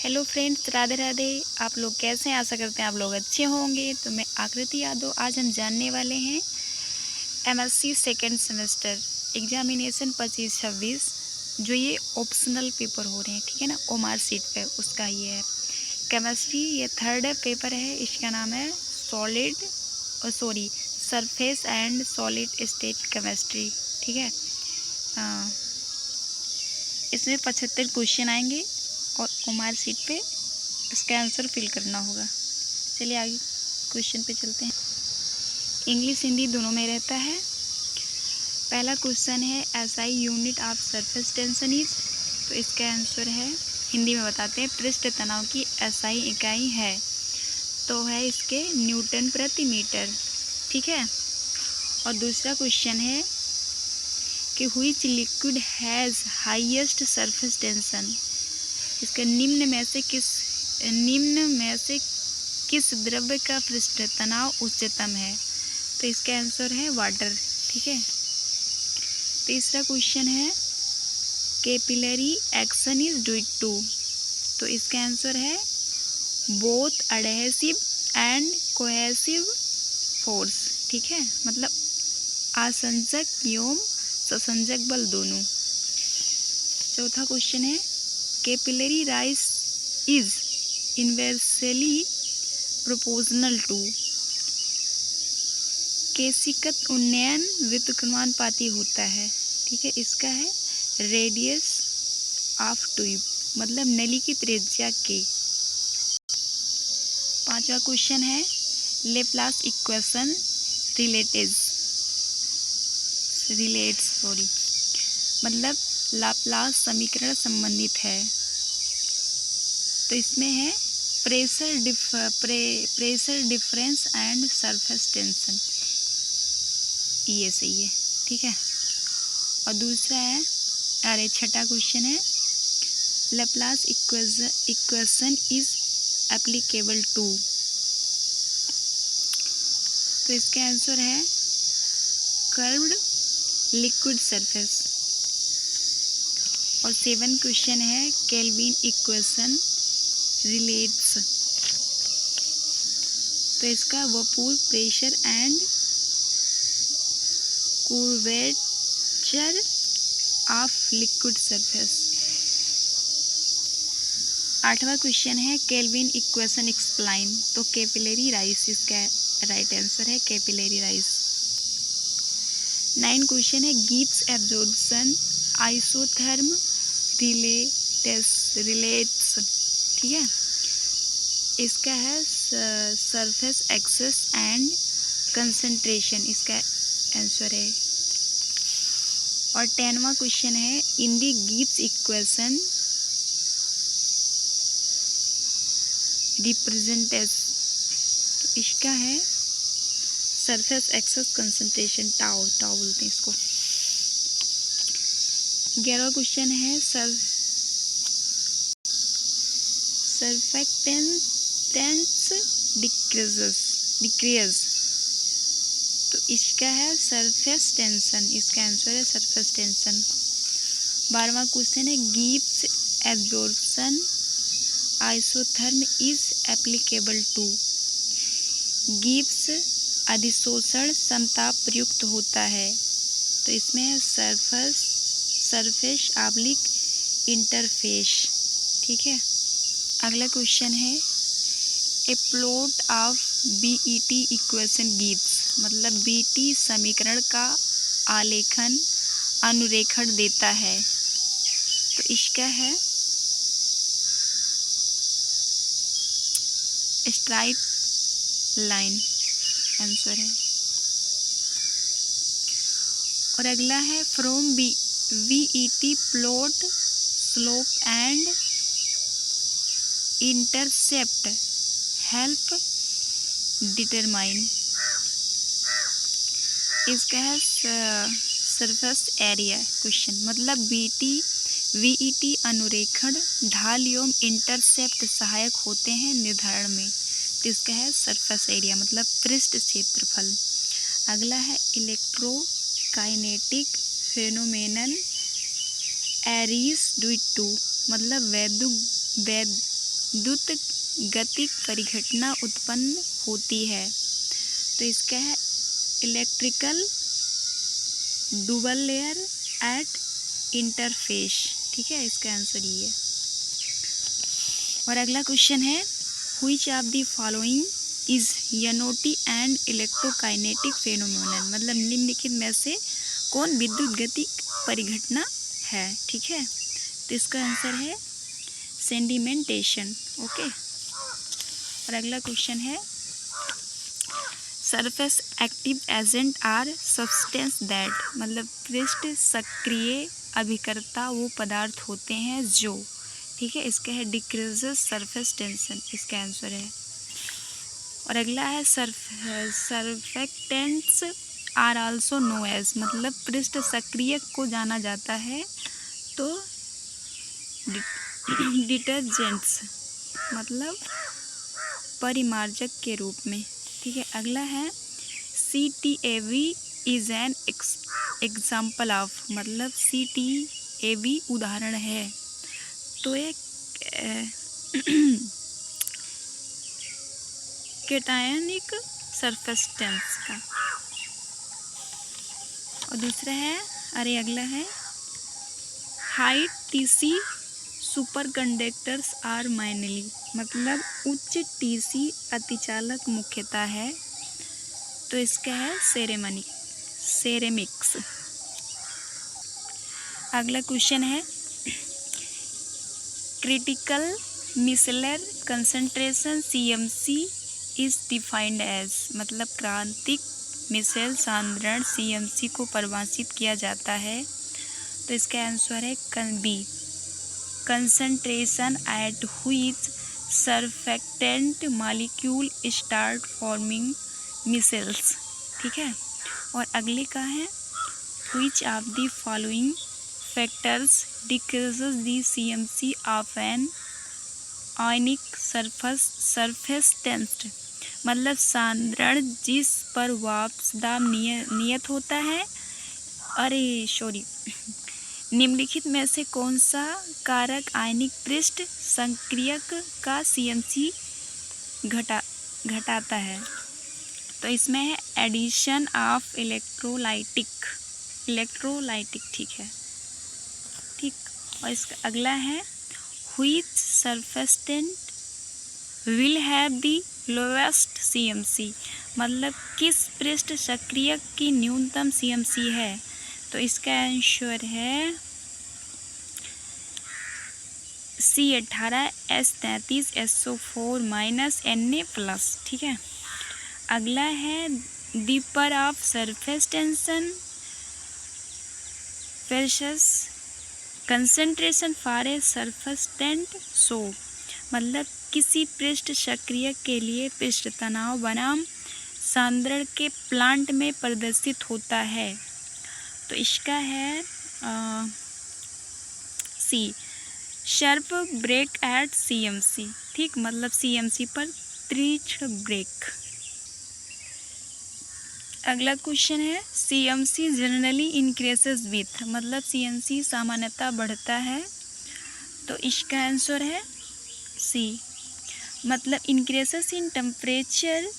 Hello friends, Radhe Radhe. आप लोग कैसे हैं? आशा करते हैं आप लोग अच्छे होंगे। तो मैं आकृति यादव, आज हम जानने वाले हैं एमएससी सेकेंड सेमेस्टर एग्जामिनेशन 25-26 जो ये ऑप्शनल पेपर हो रहे हैं, ठीक है ना, ओमार सीट पे उसका ये है केमिस्ट्री। ये थर्ड पेपर है, इसका नाम है surface and solid state chemistry, ठीक है। इसमें 75 क्वेश्चन आएंगे और ओमार सीट पे इसका आंसर फिल करना होगा। चलिए आगे क्वेश्चन पे चलते हैं। इंग्लिश हिंदी दोनों में रहता है। पहला क्वेश्चन है SI unit of surface tension is, तो इसका आंसर है, हिंदी में बताते हैं, पृष्ठ तनाव की एसआई इकाई है, तो है इसके न्यूटन प्रति मीटर, ठीक है। और दूसरा क्वेश्चन है कि which liquid has highest surface tension, इसका निम्न में से किस द्रव्य का पृष्ठ तनाव उच्चतम है, तो इसका आंसर है वाटर, ठीक है। तीसरा क्वेश्चन है capillary action is due to, तो इसका आंसर है both adhesive and cohesive force, ठीक है, मतलब आसंजक एवं ससंजक बल दोनों। चौथा क्वेश्चन है capillary rise is inversely proportional to, केशिकत उन्नयन व्युत्क्रमानुपाती होता है, ठीक है, इसका है रेडियस ऑफ ट्यूब, मतलब नली की त्रिज्या के। पांचवा क्वेश्चन है लेप्लास इक्वेशन मतलब लाप्लास समीकरण संबंधित है, तो इसमें है pressure difference and surface tension, ये सही है, ठीक है। और दूसरा है, छठा क्वेश्चन है Laplace equation is applicable to, तो इसका आंसर है कर्व्ड लिक्विड सरफेस। और 7 क्वेश्चन है केल्विन इक्वेशन रिलेट्स, तो इसका vapour pressure and curvature of liquid surface. 8वां क्वेश्चन है केल्विन इक्वेशन एक्सप्लाइन, तो कैपिलरी राइज, इसका राइट आंसर है कैपिलरी राइज। 9 क्वेश्चन है गिब्स एब्जॉर्प्शन आइसोथर्म रिलेट्स, ठीक है, इसका है सरफेस एक्सेस एंड कंसंट्रेशन, इसका आंसर है। और 10वां क्वेश्चन है इन दी गिब्स इक्वेशन रिप्रेजेंटेस, तो इसका है सरफेस एक्सेस कंसंट्रेशन, टाउ बोलते हैं इसको। 11वां क्वेश्चन है सर्फेक्टेंट्स डिक्रीज, तो इसका है सरफेस टेंशन, इसका आंसर है सरफेस टेंशन। 12वां क्वेश्चन है Gibbs absorption isotherm is applicable to, गिब्स अधिशोषण समताप प्रयुक्त होता है, तो इसमें है सरफेस ऑब्लिक इंटरफेस, ठीक है। अगला क्वेश्चन है ए plot of BET equation gives, मतलब बीटी समीकरण का आलेखन अनुरेखण देता है, तो इसका है स्ट्राइट लाइन, आंसर है। और अगला है from BET plot slope and intercept help determine, इसका है सरफेस एरिया क्वेश्चन, मतलब वीईटी अनुरेखण ढाल एवं इंटरसेप्ट सहायक होते हैं निर्धारण में, तो इसका है सरफेस एरिया, मतलब पृष्ठ क्षेत्रफल। अगला है electrokinetic phenomenon arise due to, मतलब द्रुत गतिक परिघटना उत्पन्न होती है। तो इसका है electrical double layer at interface. ठीक है, इसका आंसर ये है। और अगला क्वेश्चन है which of the following is यनोटी एंड इलेक्ट्रोकाइनेटिक फेनोमेनन, मतलब निम्नलिखित में से कौन विद्युत गतिक परिघटना है। ठीक है, तो इसका आंसर है सेडिमेंटेशन। ओके। और अगला क्वेश्चन है surface active agent are substance that, मतलब पृष्ठ सक्रिय अभिकर्ता वो पदार्थ होते हैं जो, ठीक है, इसका है डिक्रीजेस सरफेस टेंशन, इसका आंसर है। और अगला है surfactants are also known as, मतलब पृष्ठ सक्रियक को जाना जाता है तो डिटर्जेंट्स, मतलब परिमार्जक के रूप में। ठीक है, अगला है CTAV is an example of, मतलब CTAV उदाहरण है तो एक कैटायनिक सर्फेक्टेंट्स का। और दूसरा है, अगला है high TC superconductors are mainly, मतलब उच्च TC अतिचालक मुख्यतः है तो इसका है सेरेमिक्स। अगला क्वेश्चन है critical micelle concentration CMC is defined as, मतलब क्रांतिक मिसल सांद्रण CMC को परिभाषित किया जाता है तो इसका आंसर है B, concentration at which surfactant molecule start forming micelles. ठीक है, और अगले का है which of the following factors decreases the CMC of an ionic surfactant, मतलब सांद्रण जिस पर वाष्पदाब नियत होता है। निम्नलिखित में से कौन सा कारक आयनिक पृष्ठ संक्रियक का CMC घटाता है, तो इसमें है एडिशन ऑफ इलेक्ट्रोलाइटिक। ठीक है, ठीक। और इसका अगला है which surfactant will have the lowest CMC, मतलब किस पृष्ठ सक्रियक की न्यूनतम CMC है, तो इसका आंसर है C18 S33 SO4 -Na+। ठीक है, अगला है दीपर of surface tension versus concentration for a surfactant show, मतलब किसी पृष्ठ सक्रियक के लिए पृष्ठ तनाव बनाम सांद्रण के प्लांट में प्रदर्शित होता है तो इसका है C, sharp break at CMC। ठीक, मतलब CMC पर तीक्ष्ण ब्रेक। अगला क्वेश्चन है CMC जनरली इंक्रीजेस विथ, मतलब CMC सामान्यतः बढ़ता है तो इसका आंसर है C, मतलब इंक्रीजेस इन टेम्परेचर,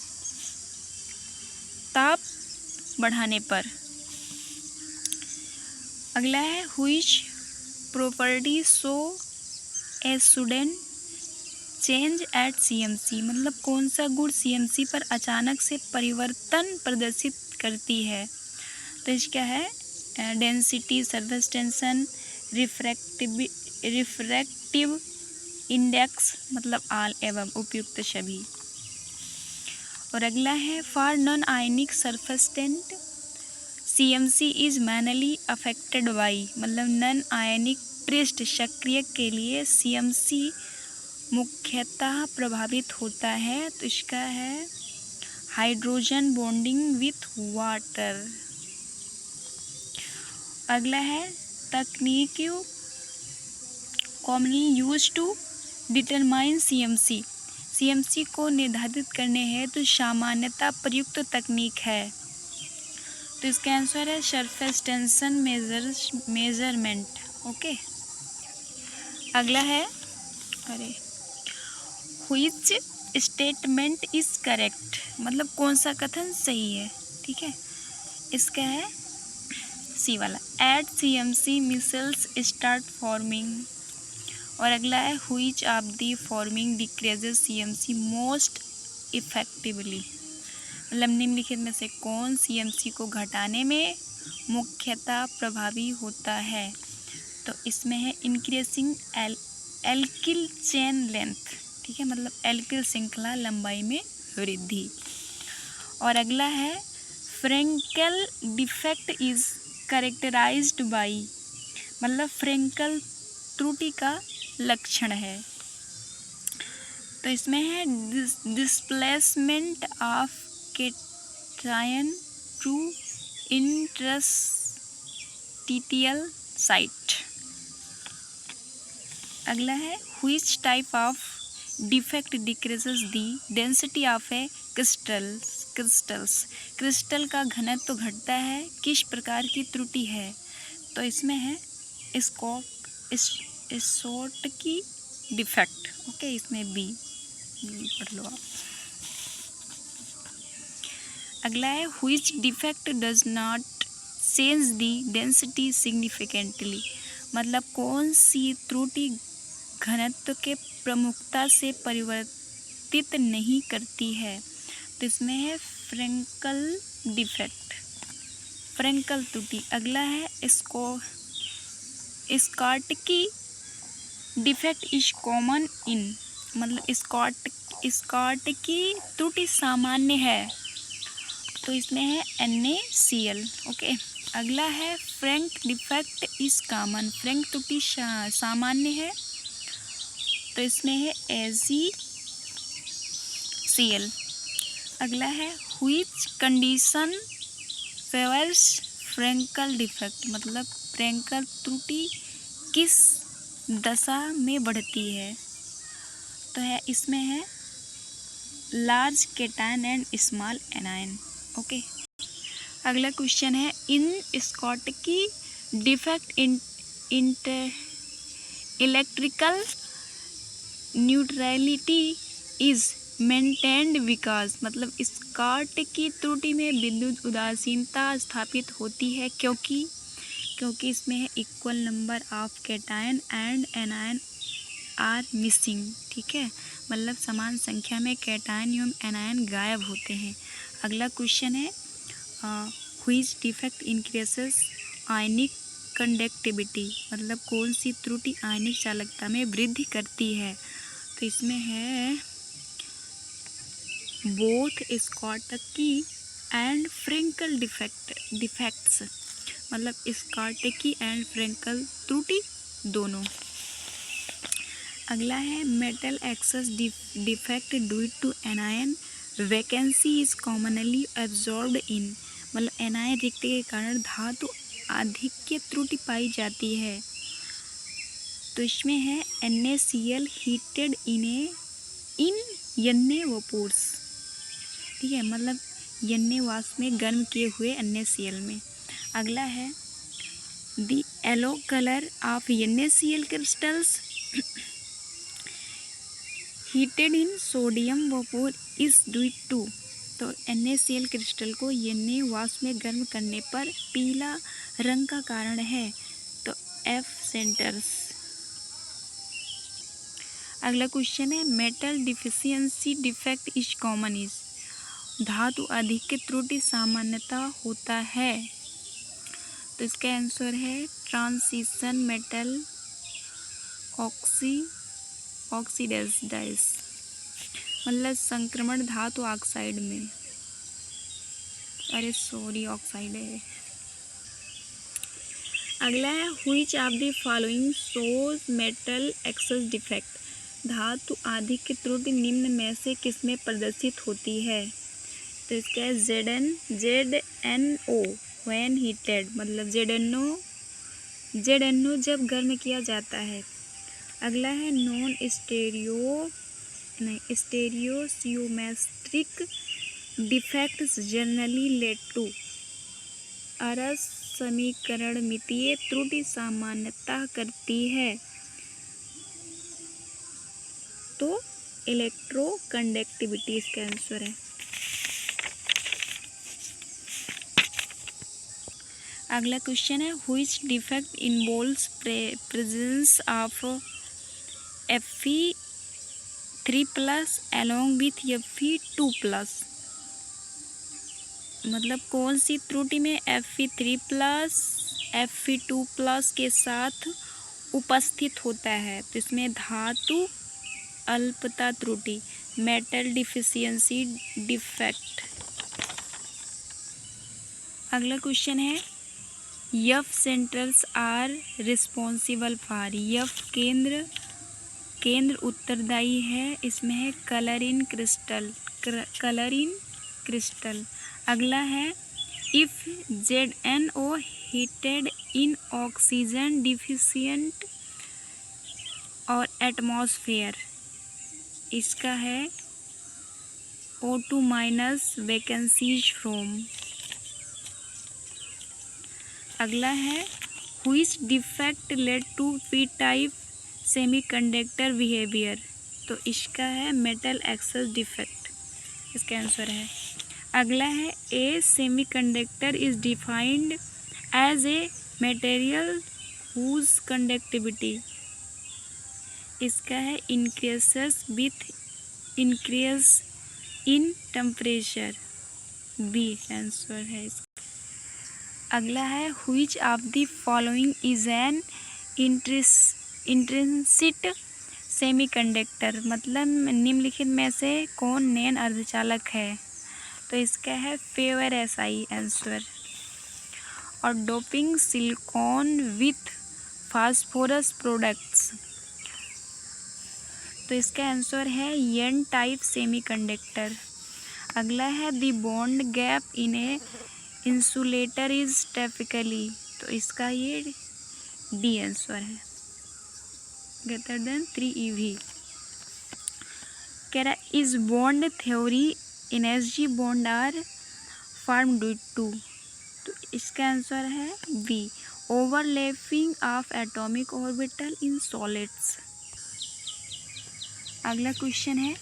ताप बढ़ाने पर। अगला है which property show a sudden change at CMC, मतलब कौन सा गुण CMC पर अचानक से परिवर्तन प्रदर्शित करती है, तो इसका है density, surface tension, refractive index, मतलब ऑल एवं उपयुक्त सभी। और अगला है for non ionic surfactant CMC is mainly affected by, मतलब नॉन आयनिक पृष्ठ सक्रियक के लिए CMC मुख्यतः प्रभावित होता है तो इसका है हाइड्रोजन बॉन्डिंग विथ वाटर। अगला है तकनीकियों commonly use to determine CMC को निर्धारित करने हेतु सामान्यतः प्रयुक्त तकनीक है तो इसका आंसर है सरफेस टेंशन मेजरमेंट। ओके, अगला है व्हिच स्टेटमेंट इज करेक्ट, मतलब कौन सा कथन सही है। ठीक है, इसका है सी वाला, at CMC micelles start forming. और अगला है which of the forming decreases CMC most effectively, मतलब निम्नलिखित में से कौन CMC को घटाने में मुख्यतः प्रभावी होता है। तो इसमें है इंक्रीजिंग एल्किल चेन लेंथ। ठीक है, मतलब एल्किल श्रृंखला लंबाई में वृद्धि। और अगला है Frenkel defect is characterized by, मतलब फ्रेंकल त्रुटि का लक्षण है। तो इसमें है displacement of cation to interstitial site. अगला है which type of defect decreases the density of a crystals, crystal का घनत्व तो घटता है, किस प्रकार की त्रुटि है। तो इसमें है स्कोटकी डिफेक्ट। ओके, इसमें बी पढ़ लो आप। अगला है which defect does not change the density significantly, मतलब कौन सी त्रुटि घनत्व के प्रमुखता से परिवर्तित नहीं करती है। तो इसमें है फ्रेंकल डिफेक्ट, फ्रेंकल त्रुटि। अगला है Schottky defect is common in, मतलब स्कॉटकी त्रुटि सामान्य है। तो इसमें है NaCl। ओके, अगला है Frank defect is common, Frank त्रुटि सामान्य है। तो इसमें है AgCl। अगला है which condition favours Frenkel defect, मतलब फ्रैंकल त्रुटि किस दशा में बढ़ती है। तो है इसमें है large cation and small anion. Okay, अगला क्वेश्चन है in Schottky defect electrical neutrality is maintained because, मतलब स्कॉटकी त्रुटि में विद्युत उदासीनता स्थापित होती है क्योंकि इसमें है equal number of cation and anion are missing. ठीक है, मतलब समान संख्या में केटायन एवं एनायन गायब होते हैं। अगला क्वेश्चन है which defect increases ionic conductivity, मतलब कौन सी त्रुटि आयनिक चालकता में वृद्धि करती है। तो इसमें है both Schottky and Frenkel defects, मतलब स्कॉटकी एंड फ्रेंकल त्रुटि दोनों। अगला है metal excess defect due to anion vacancy is commonly absorbed in, मतलब एनायन रिक्ति के कारण धातु आधिक्य त्रुटि पाई जाती है। तो इसमें है NaCl हीटेड इन NaVapors। ठीक है, मतलब Na वाष्प में गर्म किए हुए NaCl में। अगला है the yellow colour of NaCl crystals heated in sodium vapour is due to, तो NaCl क्रिस्टल को Na वाष्प में गर्म करने पर पीला रंग का कारण है। तो F सेंटर्स। अगला क्वेश्चन है metal deficiency defect is common is, धातु आधिक्य त्रुटि सामान्यता होता है। तो इसका आंसर है ट्रांजिशन मेटल ऑक्सीडाइज, मतलब संक्रमण धातु ऑक्साइड में, ऑक्साइड है। अगला है which of the following shows metal excess defect, धातु आधिक्य त्रुटि निम्न में से किसमें प्रदर्शित होती है। तो इसका है ZnO व्हेन हीटेड, मतलब ZnO जब गर्म किया जाता है। अगला है non stoichiometric defects generally lead to, अरस समीकरणमितीय त्रुटि सामान्यता करती है। तो इलेक्ट्रोकंडक्टिविटी इसका आंसर है। अगला क्वेश्चन है which defect involves presence of Fe3+ along with Fe2+। मतलब कौन सी त्रुटि में Fe3+ Fe2+ के साथ उपस्थित होता है। तो इसमें धातु अल्पता त्रुटि, मेटल डिफिशियंसी डिफेक्ट। अगला क्वेश्चन है F centrals are responsible for. F केंद्र उत्तरदायी है, इसमें है कलर इन क्रिस्टल। अगला है if ZNO heated in oxygen deficient और एटमॉस्फेयर, इसका है O2- वैकेंसीज फ्रॉम। अगला है which defect lead to P type semiconductor behaviour. तो इसका है मेटल एक्सेस डिफेक्ट, इसका आंसर है। अगला है a semiconductor is defined as a material whose conductivity, इसका है increases with increase in temperature, B answer है इसका। अगला है which of the following is an intrinsic semiconductor. मतलब निम्नलिखित में से कौन नैन अर्धचालक है। तो इसका है फेवर SI आंसर। और doping silicon with phosphorus products, तो इसका आंसर है एन टाइप सेमीकंडक्टर। अगला है the bond gap in a insulator is typically, तो इसका ये डी आंसर है, ग्रेटर देन 3 eV। कह रहा is bond theory energy bond are form due to, तो इसका आंसर है B overlapping of atomic orbital in solids. अगला क्वेश्चन है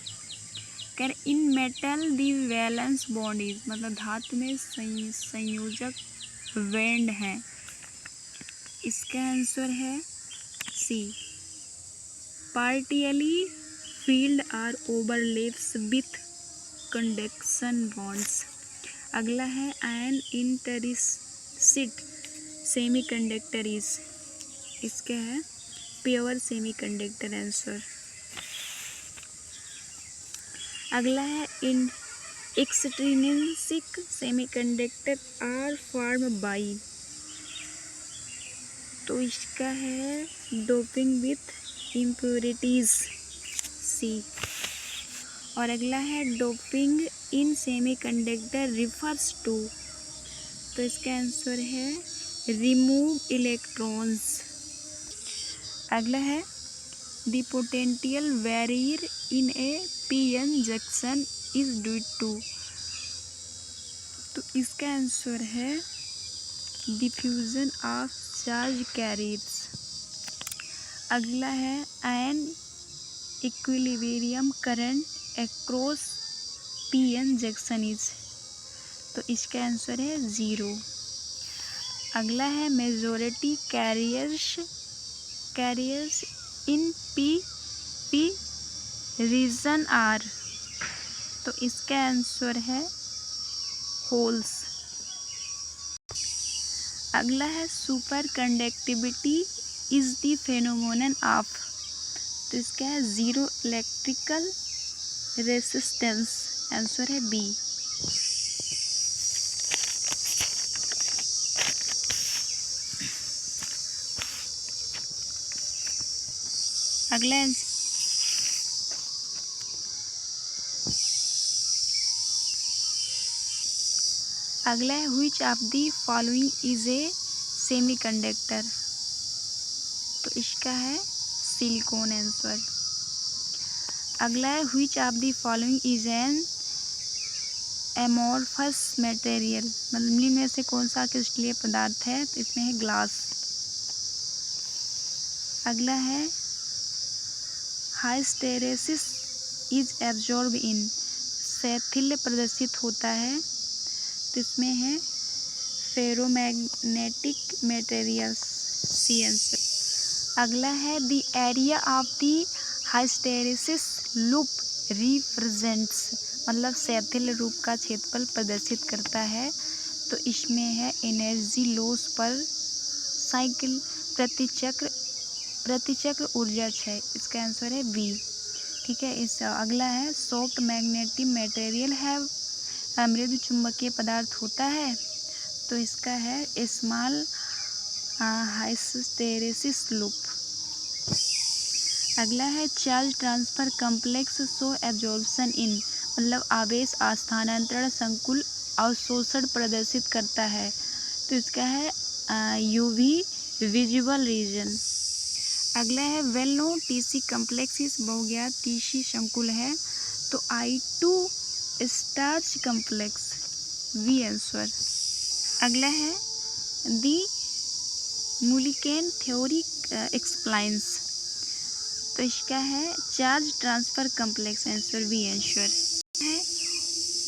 कह रहा in metal the valence bond is, मतलब धातु में संयोजक बैंड है, इसका आंसर है C partially filled are overlaps with conduction bonds. अगला है एन इंटरिसिट सेमीकंडक्टर इज, इसका है प्योर सेमीकंडक्टर आंसर। अगला है in extrinsic semiconductor are form by, तो इसका है डोपिंग विथ इम्प्योरिटीज, सी। और अगला है doping in semiconductor refers to, तो इसका आंसर है रिमूव इलेक्ट्रॉन्स। अगला है the potential barrier in a PN junction is due to, तो इसका आंसर है डिफ्यूजन ऑफ चार्ज कैरियर्स। अगला है an equilibrium current across PN junction is, तो इसका आंसर है 0। अगला है majority carriers in P region are, तो इसका आंसर है होल्स। अगला है superconductivity is the phenomenon of, तो इसका है जीरो इलेक्ट्रिकल रेसिस्टेंस, आंसर है बी। अगला है which of the following is a semiconductor, तो इसका है सिलिकॉन आंसर। अगला है which of the following is an amorphous material, मतलब निम्न में से कौन सा क्रिस्टलीय पदार्थ है, तो इसमें है ग्लास। अगला है हाइस्टेरेसिस इज एब्जॉर्ब इन, शैथिल्य प्रदर्शित होता है, तो इसमें है फेरोमैग्नेटिक मटेरियल्स, सी आंसर। अगला है the area of the hysteresis loop represents, मतलब शैथिल्य रूप का क्षेत्रफल प्रदर्शित करता है, तो इसमें है एनर्जी लॉस पर साइकिल, प्रतिचक्र ऊर्जा क्षय, इसका आंसर है बी। ठीक है, इस अगला है सॉफ्ट मैग्नेटिक मटेरियल है, मृदु चुंबकीय पदार्थ होता है, तो इसका है स्मॉल हाइस्टेरेसिस लूप। अगला है charge transfer complex show absorption in, मतलब आवेश स्थानांतरण संकुल अवशोषण प्रदर्शित करता है, तो इसका है यूवी विजुअल रीजन। अगला है वेल नो टीसी कॉम्प्लेक्स इस, बहुज्ञात टीसी संकुल है, तो I2 starch complex, we answer. अगला है दी मूलिकेन थ्योरी एक्सप्लाइंस, तो इसका है charge transfer complex, answer B answer है।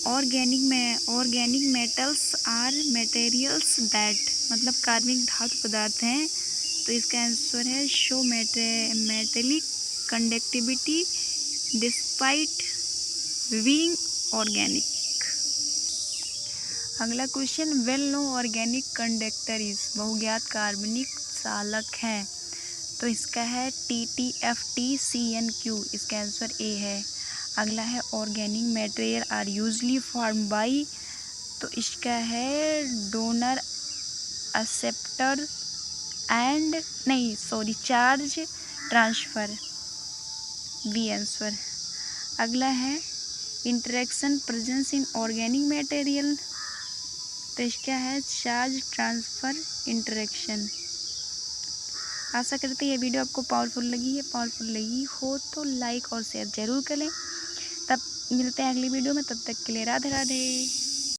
Organic metals are materials that, मतलब कार्बनिक धातु पदार्थ हैं, तो इसका आंसर है show metallic conductivity despite being organic. अगला question well known organic conductor is, बहुज्ञात कार्बनिक चालक हैं, तो इसका है TTFTCNQ, इसका आंसर ए है। अगला है organic material are usually form by, तो इसका है donor acceptor and charge transfer, B answer. अगला है interaction presence in organic material, तो इसका है चार्ज ट्रांसफर इंटरेक्शन। आशा करते हैं ये वीडियो आपको पावरफुल लगी हो तो लाइक और शेयर जरूर करें। तब मिलते हैं अगली वीडियो में, तब तक के लिए राधे राधे।